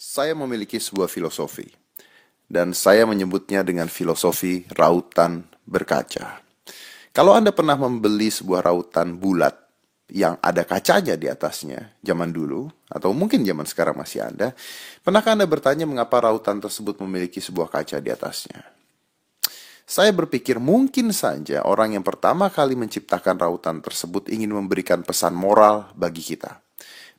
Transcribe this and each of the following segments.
Saya memiliki sebuah filosofi, dan saya menyebutnya dengan filosofi rautan berkaca. Kalau Anda pernah membeli sebuah rautan bulat yang ada kacanya di atasnya, zaman dulu, atau mungkin zaman sekarang masih ada, pernahkah Anda bertanya mengapa rautan tersebut memiliki sebuah kaca di atasnya? Saya berpikir mungkin saja orang yang pertama kali menciptakan rautan tersebut ingin memberikan pesan moral bagi kita.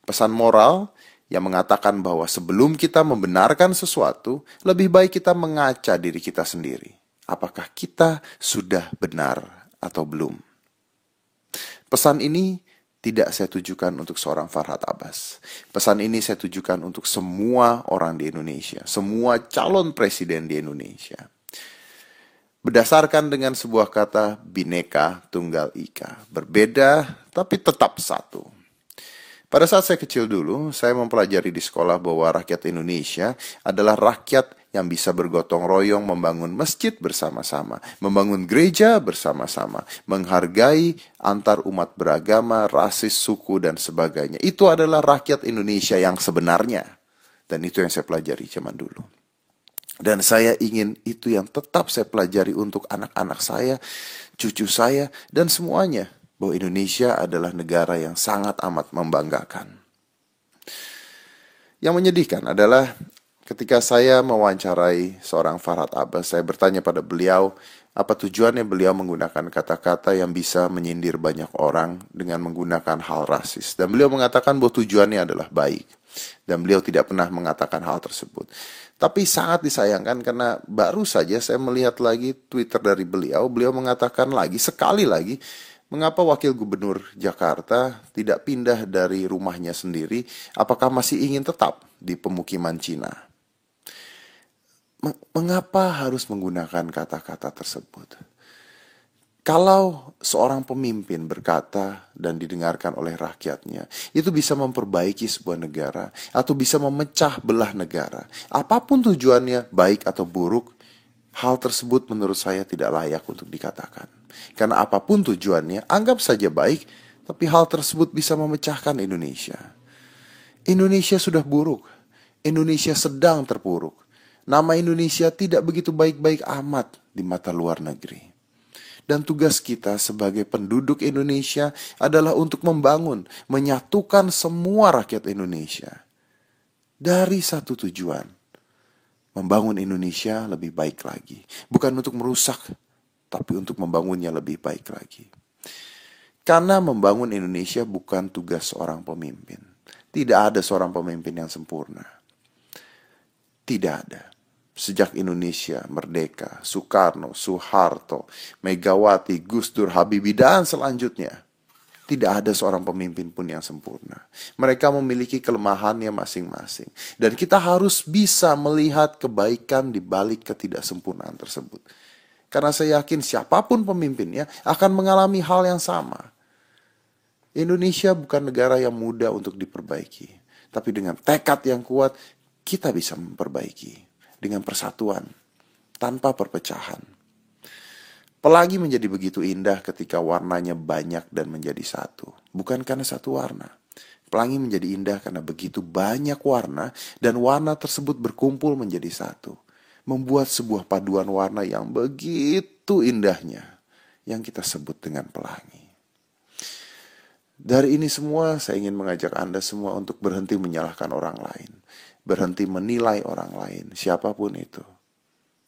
Pesan moral yang mengatakan bahwa sebelum kita membenarkan sesuatu, lebih baik kita mengaca diri kita sendiri. Apakah kita sudah benar atau belum? Pesan ini tidak saya tujukan untuk seorang Farhad Abbas. Pesan ini saya tujukan untuk semua orang di Indonesia, semua calon presiden di Indonesia. Berdasarkan dengan sebuah kata Bhinneka Tunggal Ika, berbeda tapi tetap satu. Pada saat saya kecil dulu, saya mempelajari di sekolah bahwa rakyat Indonesia adalah rakyat yang bisa bergotong royong membangun masjid bersama-sama, membangun gereja bersama-sama, menghargai antar umat beragama, rasis, suku, dan sebagainya. Itu adalah rakyat Indonesia yang sebenarnya. Dan itu yang saya pelajari zaman dulu. Dan saya ingin itu yang tetap saya pelajari untuk anak-anak saya, cucu saya, dan semuanya. Bahwa Indonesia adalah negara yang sangat amat membanggakan. Yang menyedihkan adalah ketika saya mewawancarai seorang Farhad Abbas, saya bertanya pada beliau, apa tujuannya beliau menggunakan kata-kata yang bisa menyindir banyak orang dengan menggunakan hal rasis. Dan beliau mengatakan bahwa tujuannya adalah baik. Dan beliau tidak pernah mengatakan hal tersebut. Tapi sangat disayangkan karena baru saja saya melihat lagi Twitter dari beliau. Beliau mengatakan lagi, sekali lagi, mengapa wakil gubernur Jakarta tidak pindah dari rumahnya sendiri? Apakah masih ingin tetap di pemukiman Cina? Mengapa harus menggunakan kata-kata tersebut? Kalau seorang pemimpin berkata dan didengarkan oleh rakyatnya, itu bisa memperbaiki sebuah negara atau bisa memecah belah negara. Apapun tujuannya, baik atau buruk, hal tersebut menurut saya tidak layak untuk dikatakan. Karena apapun tujuannya, anggap saja baik, tapi hal tersebut bisa memecahkan Indonesia. Indonesia sudah buruk. Indonesia sedang terpuruk. Nama Indonesia tidak begitu baik-baik amat di mata luar negeri. Dan tugas kita sebagai penduduk Indonesia adalah untuk membangun, menyatukan semua rakyat Indonesia. Dari satu tujuan, membangun Indonesia lebih baik lagi. Bukan untuk merusak, tapi untuk membangunnya lebih baik lagi. Karena membangun Indonesia bukan tugas seorang pemimpin. Tidak ada seorang pemimpin yang sempurna. Tidak ada. Sejak Indonesia merdeka, Soekarno, Soeharto, Megawati, Gus Dur, Habibie, dan selanjutnya, tidak ada seorang pemimpin pun yang sempurna. Mereka memiliki kelemahannya masing-masing. Dan kita harus bisa melihat kebaikan di balik ketidaksempurnaan tersebut. Karena saya yakin siapapun pemimpinnya akan mengalami hal yang sama. Indonesia bukan negara yang mudah untuk diperbaiki. Tapi dengan tekad yang kuat, kita bisa memperbaiki. Dengan persatuan, tanpa perpecahan. Pelangi menjadi begitu indah ketika warnanya banyak dan menjadi satu. Bukan karena satu warna. Pelangi menjadi indah karena begitu banyak warna dan warna tersebut berkumpul menjadi satu. Membuat sebuah paduan warna yang begitu indahnya yang kita sebut dengan pelangi. Dari ini semua saya ingin mengajak Anda semua untuk berhenti menyalahkan orang lain. Berhenti menilai orang lain, siapapun itu.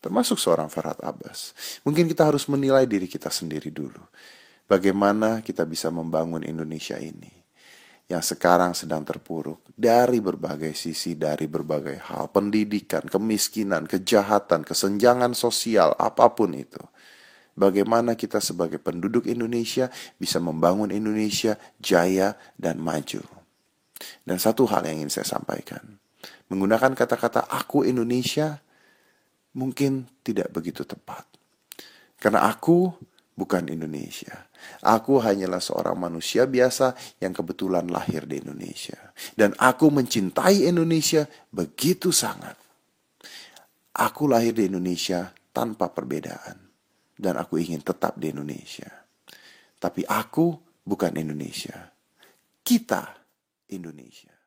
Termasuk seorang Farhad Abbas. Mungkin kita harus menilai diri kita sendiri dulu. Bagaimana kita bisa membangun Indonesia ini. Yang sekarang sedang terpuruk dari berbagai sisi, dari berbagai hal. Pendidikan, kemiskinan, kejahatan, kesenjangan sosial, apapun itu. Bagaimana kita sebagai penduduk Indonesia bisa membangun Indonesia jaya dan maju. Dan satu hal yang ingin saya sampaikan. Menggunakan kata-kata aku Indonesia mungkin tidak begitu tepat. Karena aku bukan Indonesia. Aku hanyalah seorang manusia biasa yang kebetulan lahir di Indonesia. Dan aku mencintai Indonesia begitu sangat. Aku lahir di Indonesia tanpa perbedaan. Dan aku ingin tetap di Indonesia. Tapi aku bukan Indonesia. Kita Indonesia.